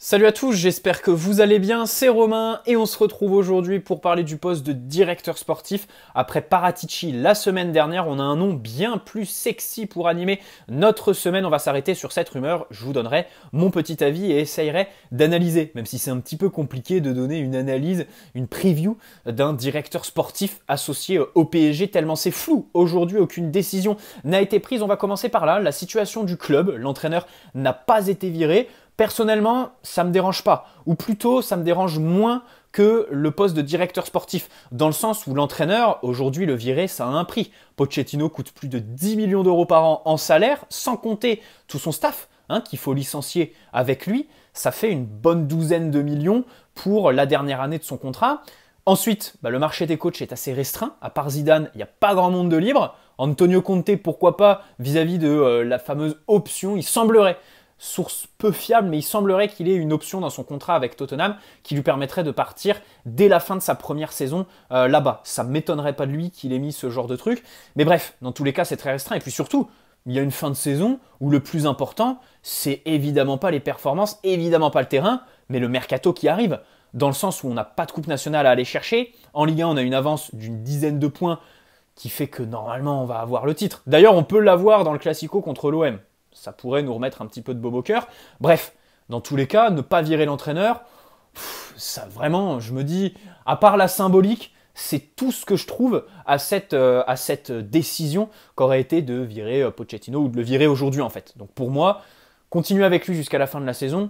Salut à tous, j'espère que vous allez bien, c'est Romain et on se retrouve aujourd'hui pour parler du poste de directeur sportif. Après Paratici la semaine dernière, on a un nom bien plus sexy pour animer notre semaine. On va s'arrêter sur cette rumeur, je vous donnerai mon petit avis et essayerai d'analyser, même si c'est un petit peu compliqué de donner une analyse, une preview d'un directeur sportif associé au PSG tellement c'est flou. Aujourd'hui, aucune décision n'a été prise. On va commencer par là, la situation du club. L'entraîneur n'a pas été viré. Personnellement, ça me dérange pas, ou plutôt ça me dérange moins que le poste de directeur sportif, dans le sens où l'entraîneur, aujourd'hui le virer, ça a un prix. Pochettino coûte plus de 10 millions d'euros par an en salaire, sans compter tout son staff qu'il faut licencier avec lui. Ça fait une bonne douzaine de millions pour la dernière année de son contrat. Ensuite, le marché des coachs est assez restreint. À part Zidane, il n'y a pas grand monde de libre. Antonio Conte, pourquoi pas, vis-à-vis de la fameuse option, il semblerait, source peu fiable, mais il semblerait qu'il ait une option dans son contrat avec Tottenham qui lui permettrait de partir dès la fin de sa première saison là-bas. Ça ne m'étonnerait pas de lui qu'il ait mis ce genre de truc. Mais bref, dans tous les cas, c'est très restreint. Et puis surtout, il y a une fin de saison où le plus important, c'est évidemment pas les performances, évidemment pas le terrain, mais le mercato qui arrive. Dans le sens où on n'a pas de coupe nationale à aller chercher. En Ligue 1, on a une avance d'une dizaine de points qui fait que normalement, on va avoir le titre. D'ailleurs, on peut l'avoir dans le Classico contre l'OM. Ça pourrait nous remettre un petit peu de baume au cœur. Bref, dans tous les cas, ne pas virer l'entraîneur, ça vraiment, je me dis, à part la symbolique, c'est tout ce que je trouve à cette décision qu'aurait été de virer Pochettino ou de le virer aujourd'hui en fait. Donc pour moi, continuer avec lui jusqu'à la fin de la saison,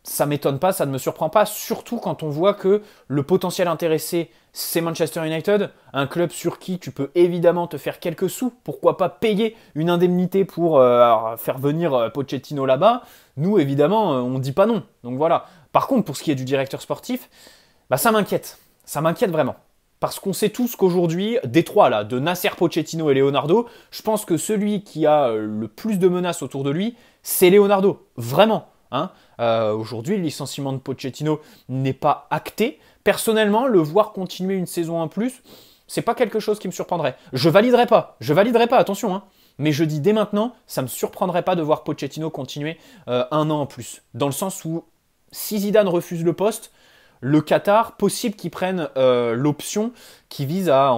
ça m'étonne pas, ça ne me surprend pas, surtout quand on voit que le potentiel intéressé, c'est Manchester United, un club sur qui tu peux évidemment te faire quelques sous, pourquoi pas payer une indemnité pour faire venir Pochettino là-bas. Nous, évidemment, on ne dit pas non. Donc voilà. Par contre, pour ce qui est du directeur sportif, ça m'inquiète. Ça m'inquiète vraiment. Parce qu'on sait tous qu'aujourd'hui, des trois là, de Nasser, Pochettino et Leonardo, je pense que celui qui a le plus de menaces autour de lui, c'est Leonardo. Vraiment. Aujourd'hui, le licenciement de Pochettino n'est pas acté. Personnellement, le voir continuer une saison en plus, c'est pas quelque chose qui me surprendrait. Je validerai pas, attention. Mais je dis dès maintenant, ça me surprendrait pas de voir Pochettino continuer un an en plus. Dans le sens où, si Zidane refuse le poste, le Qatar, possible qu'il prenne l'option qui vise à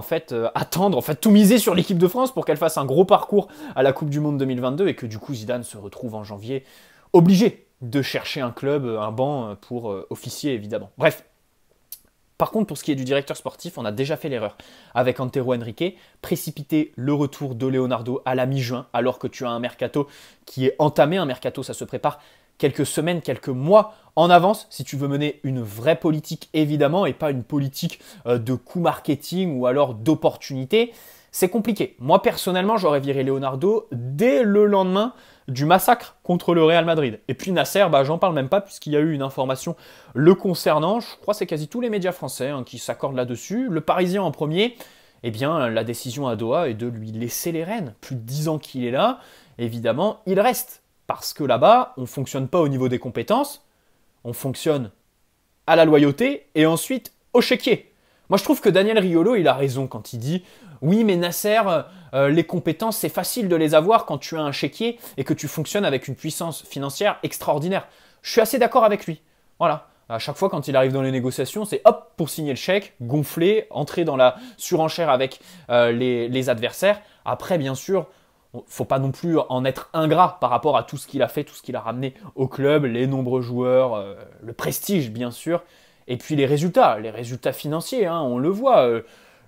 attendre, tout miser sur l'équipe de France pour qu'elle fasse un gros parcours à la Coupe du Monde 2022 et que du coup Zidane se retrouve en janvier obligé de chercher un club, un banc pour officier évidemment. Bref. Par contre, pour ce qui est du directeur sportif, on a déjà fait l'erreur avec Antero Henrique, précipiter le retour de Leonardo à la mi-juin, alors que tu as un mercato qui est entamé. Un mercato, ça se prépare quelques semaines, quelques mois en avance, si tu veux mener une vraie politique évidemment, et pas une politique de coût marketing ou alors d'opportunité. C'est compliqué. Moi, personnellement, j'aurais viré Leonardo dès le lendemain du massacre contre le Real Madrid. Et puis Nasser, j'en parle même pas puisqu'il y a eu une information le concernant. Je crois que c'est quasi tous les médias français qui s'accordent là-dessus. Le Parisien en premier, la décision à Doha est de lui laisser les rênes. Plus de 10 ans qu'il est là, évidemment, il reste. Parce que là-bas, on ne fonctionne pas au niveau des compétences, on fonctionne à la loyauté et ensuite au chéquier. Moi, je trouve que Daniel Riolo, il a raison quand il dit « Oui, mais Nasser, les compétences, c'est facile de les avoir quand tu as un chéquier et que tu fonctionnes avec une puissance financière extraordinaire. » Je suis assez d'accord avec lui. Voilà. À chaque fois, quand il arrive dans les négociations, c'est hop, pour signer le chèque, gonfler, entrer dans la surenchère avec les adversaires. Après, bien sûr, faut pas non plus en être ingrat par rapport à tout ce qu'il a fait, tout ce qu'il a ramené au club, les nombreux joueurs, le prestige, bien sûr. Et puis les résultats financiers, on le voit.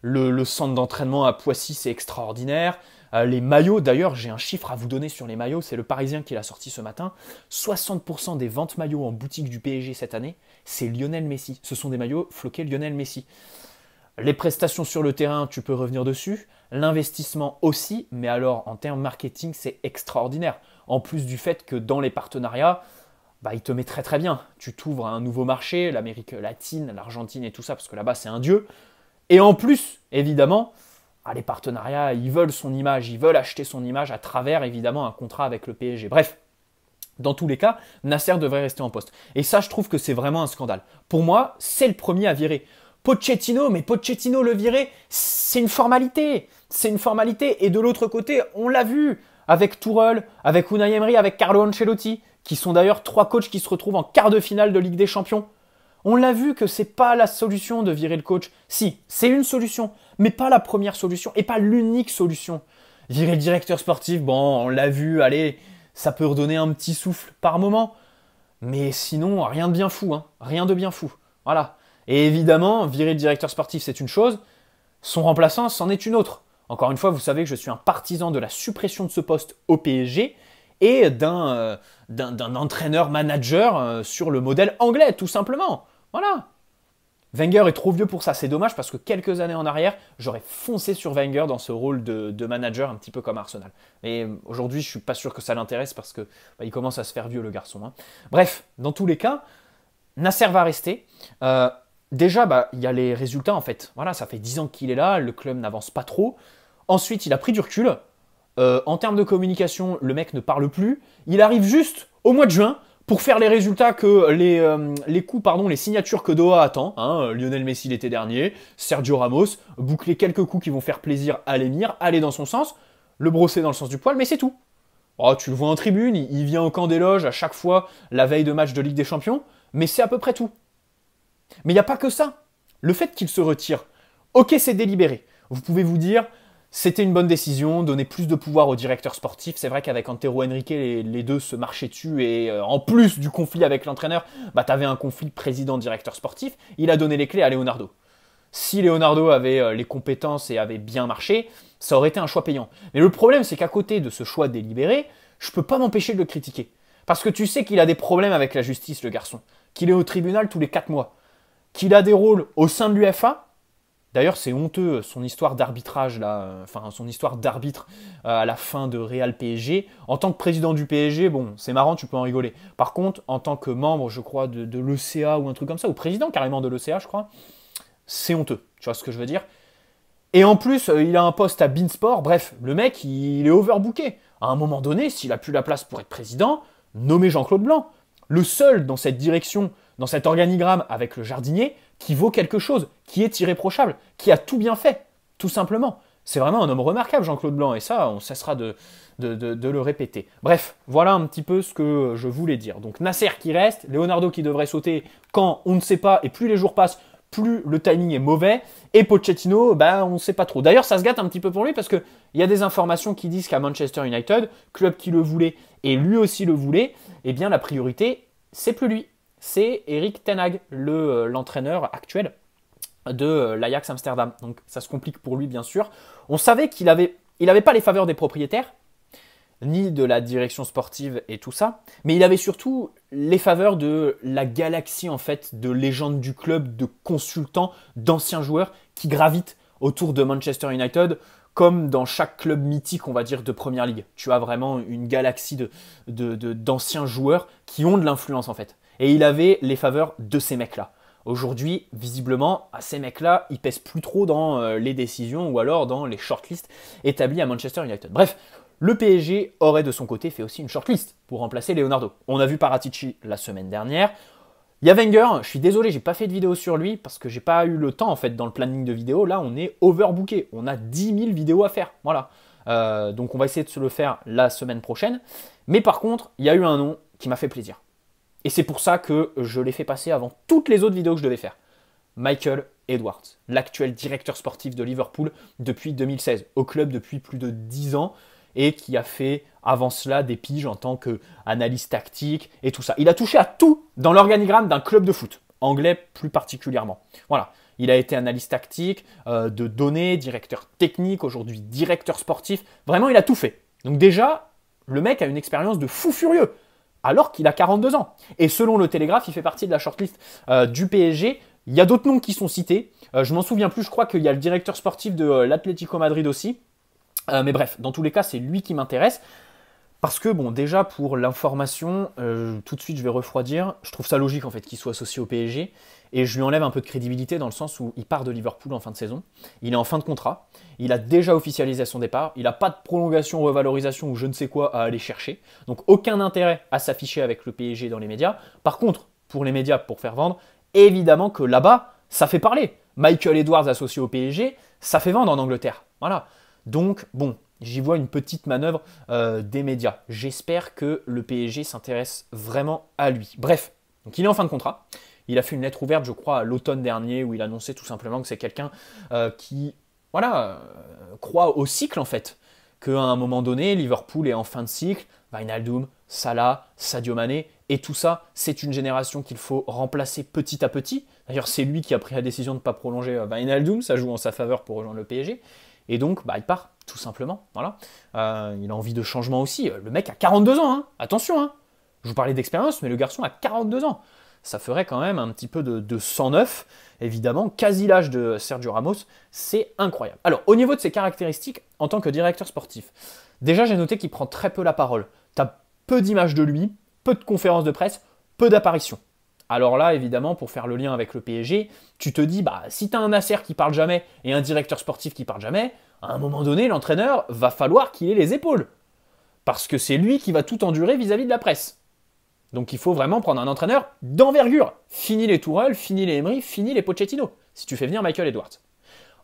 Le centre d'entraînement à Poissy, c'est extraordinaire. Les maillots, d'ailleurs, j'ai un chiffre à vous donner sur les maillots, c'est le Parisien qui l'a sorti ce matin. 60% des ventes maillots en boutique du PSG cette année, c'est Lionel Messi. Ce sont des maillots floqués Lionel Messi. Les prestations sur le terrain, tu peux revenir dessus. L'investissement aussi, mais alors en termes marketing, c'est extraordinaire. En plus du fait que dans les partenariats, il te met très très bien. Tu t'ouvres à un nouveau marché, l'Amérique latine, l'Argentine et tout ça, parce que là-bas c'est un dieu. Et en plus, évidemment, les partenariats, ils veulent son image, ils veulent acheter son image à travers évidemment un contrat avec le PSG. Bref, dans tous les cas, Nasser devrait rester en poste. Et ça, je trouve que c'est vraiment un scandale. Pour moi, c'est le premier à virer. Pochettino, mais Pochettino le virer, c'est une formalité. C'est une formalité. Et de l'autre côté, on l'a vu avec Tourelle, avec Unai Emery, avec Carlo Ancelotti, qui sont d'ailleurs 3 coachs qui se retrouvent en quart de finale de Ligue des Champions. On l'a vu que c'est pas la solution de virer le coach. Si, c'est une solution, mais pas la première solution et pas l'unique solution. Virer le directeur sportif, bon, on l'a vu, allez, ça peut redonner un petit souffle par moment. Mais sinon, rien de bien fou, hein. Rien de bien fou. Voilà. Et évidemment, virer le directeur sportif, c'est une chose. Son remplaçant, c'en est une autre. Encore une fois, vous savez que je suis un partisan de la suppression de ce poste au PSG et d'un entraîneur-manager sur le modèle anglais, tout simplement. Voilà. Wenger est trop vieux pour ça, c'est dommage parce que quelques années en arrière, j'aurais foncé sur Wenger dans ce rôle de manager un petit peu comme Arsenal. Et aujourd'hui, je suis pas sûr que ça l'intéresse parce que il commence à se faire vieux le garçon. Hein. Bref, dans tous les cas, Nasser va rester. Déjà, il y a les résultats en fait. Voilà, ça fait 10 ans qu'il est là, le club n'avance pas trop. Ensuite, il a pris du recul. En termes de communication, le mec ne parle plus. Il arrive juste au mois de juin pour faire les résultats que les signatures que Doha attend. Hein, Lionel Messi l'été dernier, Sergio Ramos, boucler quelques coups qui vont faire plaisir à l'émir, aller dans son sens, le brosser dans le sens du poil, mais c'est tout. Oh, tu le vois en tribune, il vient au camp des loges à chaque fois la veille de match de Ligue des Champions, mais c'est à peu près tout. Mais il n'y a pas que ça. Le fait qu'il se retire, ok, c'est délibéré. Vous pouvez vous dire, c'était une bonne décision, donner plus de pouvoir au directeur sportif. C'est vrai qu'avec Antero Henrique, les deux se marchaient dessus et en plus du conflit avec l'entraîneur, tu avais un conflit président-directeur sportif. Il a donné les clés à Leonardo. Si Leonardo avait les compétences et avait bien marché, ça aurait été un choix payant. Mais le problème, c'est qu'à côté de ce choix délibéré, je ne peux pas m'empêcher de le critiquer. Parce que tu sais qu'il a des problèmes avec la justice, le garçon. Qu'il est au tribunal tous les 4 mois. Qu'il a des rôles au sein de l'UEFA. D'ailleurs, c'est honteux, son histoire d'arbitrage, son histoire d'arbitre à la fin de Real PSG. En tant que président du PSG, bon, c'est marrant, tu peux en rigoler. Par contre, en tant que membre, je crois, de l'ECA ou un truc comme ça, ou président carrément de l'ECA, je crois, c'est honteux. Tu vois ce que je veux dire? Et en plus, il a un poste à Beansport. Bref, le mec, il est overbooké. À un moment donné, s'il a plus la place pour être président, nommez Jean-Claude Blanc. Le seul dans cette direction, dans cet organigramme avec le jardinier, qui vaut quelque chose, qui est irréprochable, qui a tout bien fait, tout simplement. C'est vraiment un homme remarquable, Jean-Claude Blanc, et ça, on cessera de le répéter. Bref, voilà un petit peu ce que je voulais dire. Donc Nasser qui reste, Leonardo qui devrait sauter quand on ne sait pas, et plus les jours passent, plus le timing est mauvais, et Pochettino, on ne sait pas trop. D'ailleurs, ça se gâte un petit peu pour lui, parce qu'il y a des informations qui disent qu'à Manchester United, club qui le voulait, et lui aussi le voulait, eh bien la priorité, c'est plus lui. C'est Erik ten Hag, l'entraîneur actuel de l'Ajax Amsterdam. Donc ça se complique pour lui, bien sûr. On savait qu'il avait pas les faveurs des propriétaires, ni de la direction sportive et tout ça, mais il avait surtout les faveurs de la galaxie en fait de légendes du club, de consultants, d'anciens joueurs qui gravitent autour de Manchester United, comme dans chaque club mythique, on va dire, de Première Ligue. Tu as vraiment une galaxie d'anciens joueurs qui ont de l'influence en fait. Et il avait les faveurs de ces mecs-là. Aujourd'hui, visiblement, ces mecs-là, ils pèsent plus trop dans les décisions ou alors dans les shortlists établis à Manchester United. Bref, le PSG aurait de son côté fait aussi une shortlist pour remplacer Leonardo. On a vu Paratici la semaine dernière. Il y a Wenger, je suis désolé, j'ai pas fait de vidéo sur lui parce que j'ai pas eu le temps en fait dans le planning de vidéo. Là, on est overbooké. On a 10 000 vidéos à faire. Voilà. Donc on va essayer de se le faire la semaine prochaine. Mais par contre, il y a eu un nom qui m'a fait plaisir. Et c'est pour ça que je l'ai fait passer avant toutes les autres vidéos que je devais faire. Michael Edwards, l'actuel directeur sportif de Liverpool depuis 2016, au club depuis plus de 10 ans, et qui a fait avant cela des piges en tant qu'analyste tactique et tout ça. Il a touché à tout dans l'organigramme d'un club de foot, anglais plus particulièrement. Voilà, il a été analyste tactique, de données, directeur technique, aujourd'hui directeur sportif. Vraiment, il a tout fait. Donc déjà, le mec a une expérience de fou furieux, alors qu'il a 42 ans. Et selon le Télégraphe, il fait partie de la shortlist du PSG. Il y a d'autres noms qui sont cités. Je m'en souviens plus, je crois qu'il y a le directeur sportif de l'Atlético Madrid aussi. Mais bref, dans tous les cas, c'est lui qui m'intéresse. Parce que, bon, déjà, pour l'information, tout de suite, je vais refroidir. Je trouve ça logique, en fait, qu'il soit associé au PSG. Et je lui enlève un peu de crédibilité dans le sens où il part de Liverpool en fin de saison. Il est en fin de contrat. Il a déjà officialisé son départ. Il n'a pas de prolongation, revalorisation ou je ne sais quoi à aller chercher. Donc, aucun intérêt à s'afficher avec le PSG dans les médias. Par contre, pour les médias, pour faire vendre, évidemment que là-bas, ça fait parler. Michael Edwards associé au PSG, ça fait vendre en Angleterre. Voilà. Donc, bon, j'y vois une petite manœuvre des médias. J'espère que le PSG s'intéresse vraiment à lui. Bref, donc il est en fin de contrat. Il a fait une lettre ouverte, je crois, à l'automne dernier, où il annonçait tout simplement que c'est quelqu'un qui, voilà, croit au cycle en fait. Qu'à un moment donné, Liverpool est en fin de cycle. Wijnaldum, Salah, Sadio Mané, et tout ça, c'est une génération qu'il faut remplacer petit à petit. D'ailleurs, c'est lui qui a pris la décision de ne pas prolonger Wijnaldum, ça joue en sa faveur pour rejoindre le PSG. Et donc, il part, tout simplement. Voilà. Il a envie de changement aussi. Le mec a 42 ans, hein. Attention, hein. Je vous parlais d'expérience, mais le garçon a 42 ans. Ça ferait quand même un petit peu de 109, évidemment, quasi l'âge de Sergio Ramos. C'est incroyable. Alors, au niveau de ses caractéristiques, en tant que directeur sportif, déjà, j'ai noté qu'il prend très peu la parole. Tu as peu d'images de lui, peu de conférences de presse, peu d'apparitions. Alors là, évidemment, pour faire le lien avec le PSG, tu te dis, si tu as un Nasser qui parle jamais et un directeur sportif qui parle jamais, à un moment donné, l'entraîneur va falloir qu'il ait les épaules. Parce que c'est lui qui va tout endurer vis-à-vis de la presse. Donc il faut vraiment prendre un entraîneur d'envergure. Fini les Tourelle, fini les Emery, fini les Pochettino, si tu fais venir Michael Edwards.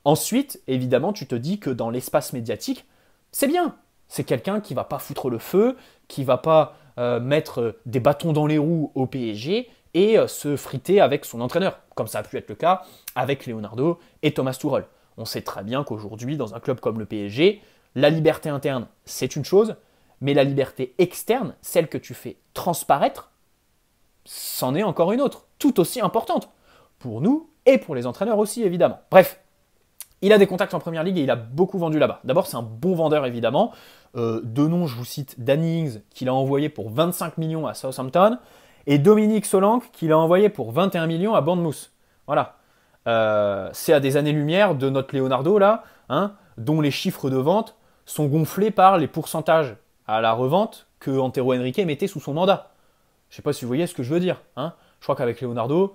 Ensuite, évidemment, tu te dis que dans l'espace médiatique, c'est bien. C'est quelqu'un qui va pas foutre le feu, qui va pas mettre des bâtons dans les roues au PSG et se friter avec son entraîneur, comme ça a pu être le cas avec Leonardo et Thomas Tuchel. On sait très bien qu'aujourd'hui, dans un club comme le PSG, la liberté interne, c'est une chose, mais la liberté externe, celle que tu fais transparaître, c'en est encore une autre, tout aussi importante, pour nous et pour les entraîneurs aussi, évidemment. Bref, il a des contacts en Première Ligue et il a beaucoup vendu là-bas. D'abord, c'est un bon vendeur, évidemment. De nom, je vous cite Danny Ings, qu'il a envoyé pour 25 millions à Southampton, et Dominique Solanke, qu'il a envoyé pour 21 millions à Bournemouth. Voilà. C'est à des années-lumière de notre Leonardo, là, hein, dont les chiffres de vente sont gonflés par les pourcentages à la revente que Antero Henrique mettait sous son mandat. Je ne sais pas si vous voyez ce que je veux dire. Hein. Je crois qu'avec Leonardo,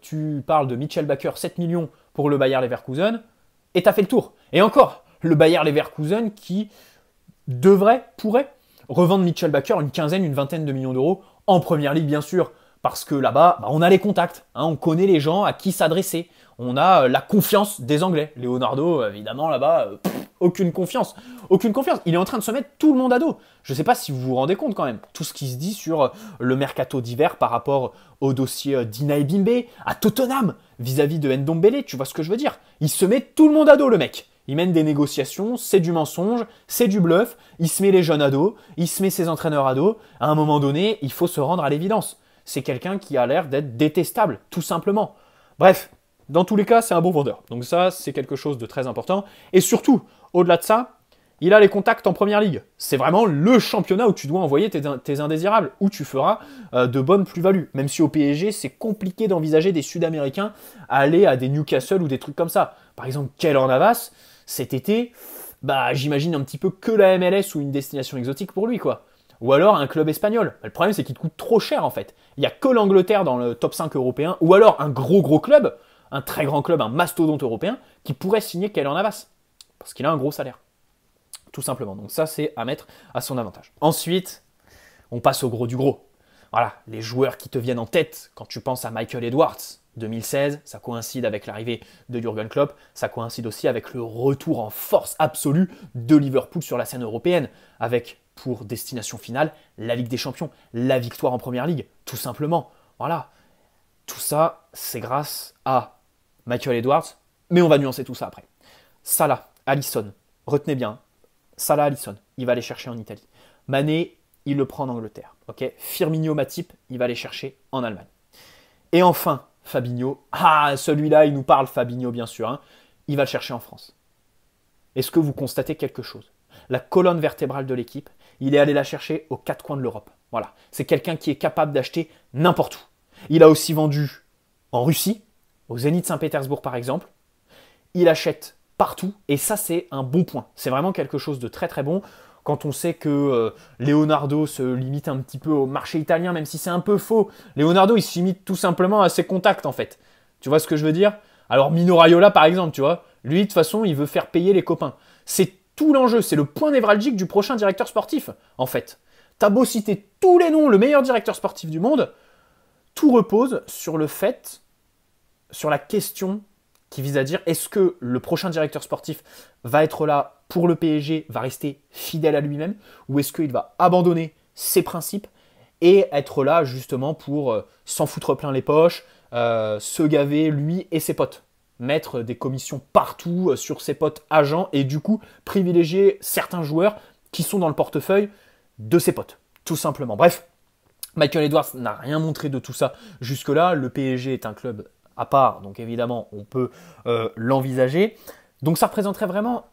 tu parles de Mitchell Baker, 7 millions pour le Bayer Leverkusen, et tu as fait le tour. Et encore, le Bayer Leverkusen qui pourrait revendre Mitchell Baker une quinzaine, une vingtaine de millions d'euros en Première Ligue, bien sûr. Parce que là-bas, on a les contacts, hein, on connaît les gens à qui s'adresser. On a la confiance des Anglais. Leonardo, évidemment, là-bas, aucune confiance. Aucune confiance. Il est en train de se mettre tout le monde à dos. Je ne sais pas si vous vous rendez compte quand même. Tout ce qui se dit sur le mercato d'hiver par rapport au dossier d'Inaé Bimbe, à Tottenham, vis-à-vis de Ndombele, tu vois ce que je veux dire? Il se met tout le monde à dos, le mec. Il mène des négociations, c'est du mensonge, c'est du bluff. Il se met les jeunes à dos, il se met ses entraîneurs à dos. À un moment donné, il faut se rendre à l'évidence. C'est quelqu'un qui a l'air d'être détestable, tout simplement. Bref, dans tous les cas, c'est un bon vendeur. Donc ça, c'est quelque chose de très important. Et surtout, au-delà de ça, il a les contacts en Première Ligue. C'est vraiment le championnat où tu dois envoyer tes indésirables, où tu feras de bonnes plus-values. Même si au PSG, c'est compliqué d'envisager des Sud-Américains aller à des Newcastle ou des trucs comme ça. Par exemple, Keylor Navas, cet été, j'imagine un petit peu que la MLS ou une destination exotique pour lui, quoi. Ou alors un club espagnol. Le problème, c'est qu'il te coûte trop cher, en fait. Il n'y a que l'Angleterre dans le top 5 européen, ou alors un gros club, un très grand club, un mastodonte européen, qui pourrait signer Keylor Navas. Parce qu'il a un gros salaire. Tout simplement. Donc ça, c'est à mettre à son avantage. Ensuite, on passe au gros du gros. Voilà, les joueurs qui te viennent en tête quand tu penses à Michael Edwards. 2016, ça coïncide avec l'arrivée de Jürgen Klopp, ça coïncide aussi avec le retour en force absolue de Liverpool sur la scène européenne, avec pour destination finale la Ligue des Champions, la victoire en Première Ligue, tout simplement. Voilà, tout ça, c'est grâce à Michael Edwards, mais on va nuancer tout ça après. Salah, Alisson, retenez bien, Salah, Alisson, il va aller chercher en Italie. Mané, il le prend en Angleterre. Okay, Firmino, Matip, il va aller chercher en Allemagne. Et enfin, Fabinho, celui-là, il nous parle, Fabinho, bien sûr, hein, il va le chercher en France. Est-ce que vous constatez quelque chose? La colonne vertébrale de l'équipe, il est allé la chercher aux quatre coins de l'Europe. Voilà, c'est quelqu'un qui est capable d'acheter n'importe où. Il a aussi vendu en Russie, au Zénith Saint-Pétersbourg par exemple. Il achète partout, et ça, c'est un bon point. C'est vraiment quelque chose de très très bon. Quand on sait que Leonardo se limite un petit peu au marché italien, même si c'est un peu faux. Leonardo, il se limite tout simplement à ses contacts, en fait. Tu vois ce que je veux dire? Alors, Mino Raiola, par exemple, tu vois, lui, de toute façon, il veut faire payer les copains. C'est tout l'enjeu, c'est le point névralgique du prochain directeur sportif, en fait. T'as beau citer tous les noms, le meilleur directeur sportif du monde, tout repose sur le fait, sur la question qui vise à dire, est-ce que le prochain directeur sportif va être là pour le PSG, va rester fidèle à lui-même, ou est-ce qu'il va abandonner ses principes et être là justement pour s'en foutre plein les poches, se gaver lui et ses potes, mettre des commissions partout sur ses potes agents et du coup privilégier certains joueurs qui sont dans le portefeuille de ses potes, tout simplement. Bref, Michael Edwards n'a rien montré de tout ça jusque-là. Le PSG est un club à part, donc évidemment on peut l'envisager. Donc ça représenterait vraiment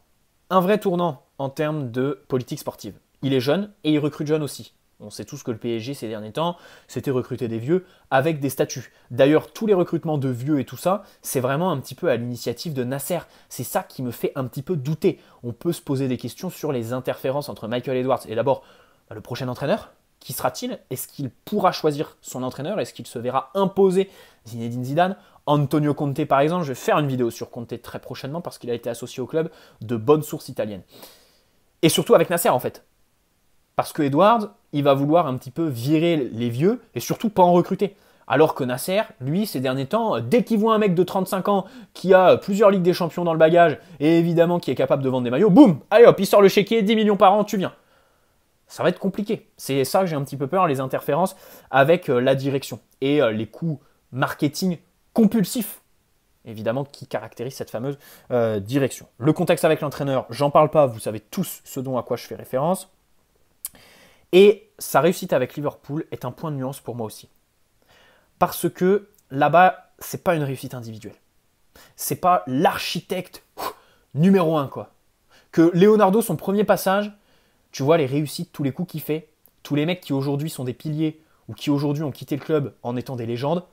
un vrai tournant en termes de politique sportive. Il est jeune et il recrute jeune aussi. On sait tous que le PSG ces derniers temps, c'était recruter des vieux avec des statuts. D'ailleurs, tous les recrutements de vieux et tout ça, c'est vraiment un petit peu à l'initiative de Nasser. C'est ça qui me fait un petit peu douter. On peut se poser des questions sur les interférences entre Michael Edwards et d'abord le prochain entraîneur. Qui sera-t-il? Est-ce qu'il pourra choisir son entraîneur? Est-ce qu'il se verra imposer Zinedine Zidane? Antonio Conte par exemple, je vais faire une vidéo sur Conte très prochainement parce qu'il a été associé au club de bonnes sources italiennes. Et surtout avec Nasser en fait. Parce que Edwards, il va vouloir un petit peu virer les vieux et surtout pas en recruter. Alors que Nasser, lui, ces derniers temps, dès qu'il voit un mec de 35 ans qui a plusieurs Ligues des Champions dans le bagage et évidemment qui est capable de vendre des maillots, boum, allez hop, il sort le chéquier, 10 millions par an, tu viens. Ça va être compliqué. C'est ça que j'ai un petit peu peur, les interférences avec la direction et les coûts marketing compulsifs, évidemment, qui caractérisent cette fameuse direction. Le contexte avec l'entraîneur, j'en parle pas, vous savez tous ce dont à quoi je fais référence. Et sa réussite avec Liverpool est un point de nuance pour moi aussi. Parce que là-bas, c'est pas une réussite individuelle. C'est pas l'architecte numéro 1, quoi. Que Leonardo, son premier passage, tu vois les réussites, tous les coups qu'il fait, tous les mecs qui aujourd'hui sont des piliers ou qui aujourd'hui ont quitté le club en étant des légendes,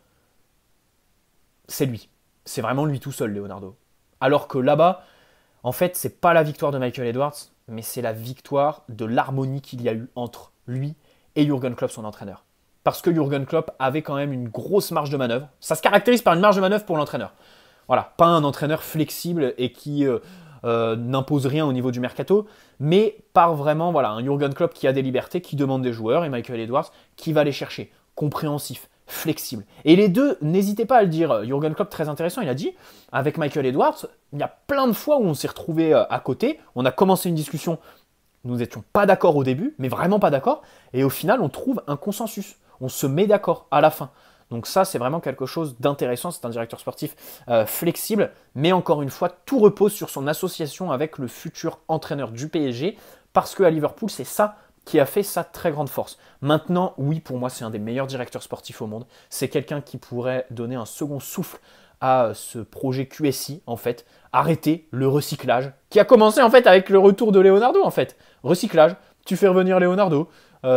c'est lui. C'est vraiment lui tout seul, Leonardo. Alors que là-bas, en fait, c'est pas la victoire de Michael Edwards, mais c'est la victoire de l'harmonie qu'il y a eu entre lui et Jürgen Klopp, son entraîneur. Parce que Jürgen Klopp avait quand même une grosse marge de manœuvre. Ça se caractérise par une marge de manœuvre pour l'entraîneur. Voilà, pas un entraîneur flexible et qui n'impose rien au niveau du mercato, mais par vraiment voilà, un Jürgen Klopp qui a des libertés, qui demande des joueurs, et Michael Edwards qui va les chercher, compréhensif, flexible. Et les deux, n'hésitez pas à le dire, Jürgen Klopp très intéressant, il a dit, avec Michael Edwards, il y a plein de fois où on s'est retrouvés à côté, on a commencé une discussion, nous n'étions pas d'accord au début, mais vraiment pas d'accord, et au final on trouve un consensus, on se met d'accord à la fin. Donc ça, c'est vraiment quelque chose d'intéressant. C'est un directeur sportif flexible. Mais encore une fois, tout repose sur son association avec le futur entraîneur du PSG. Parce qu'à Liverpool, c'est ça qui a fait sa très grande force. Maintenant, oui, pour moi, c'est un des meilleurs directeurs sportifs au monde. C'est quelqu'un qui pourrait donner un second souffle à ce projet QSI, en fait. Arrêter le recyclage, qui a commencé, en fait, avec le retour de Leonardo, en fait. Recyclage, tu fais revenir Leonardo,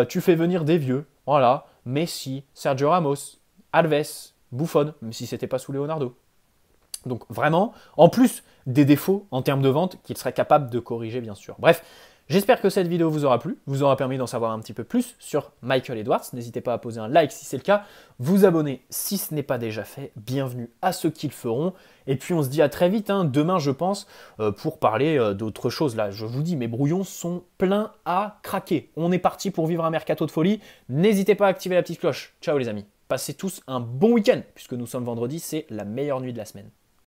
tu fais venir des vieux, voilà. Messi, Sergio Ramos, Alves, Buffon, même si c'était pas sous Leonardo. Donc vraiment, en plus des défauts en termes de vente qu'il serait capable de corriger bien sûr. Bref, j'espère que cette vidéo vous aura plu, vous aura permis d'en savoir un petit peu plus sur Michael Edwards. N'hésitez pas à poser un like si c'est le cas, vous abonner si ce n'est pas déjà fait. Bienvenue à ceux qui le feront. Et puis on se dit à très vite, hein, demain je pense, pour parler d'autre chose. Là, je vous dis, mes brouillons sont pleins à craquer. On est parti pour vivre un mercato de folie. N'hésitez pas à activer la petite cloche. Ciao les amis. Passez tous un bon week-end, puisque nous sommes vendredi, c'est la meilleure nuit de la semaine.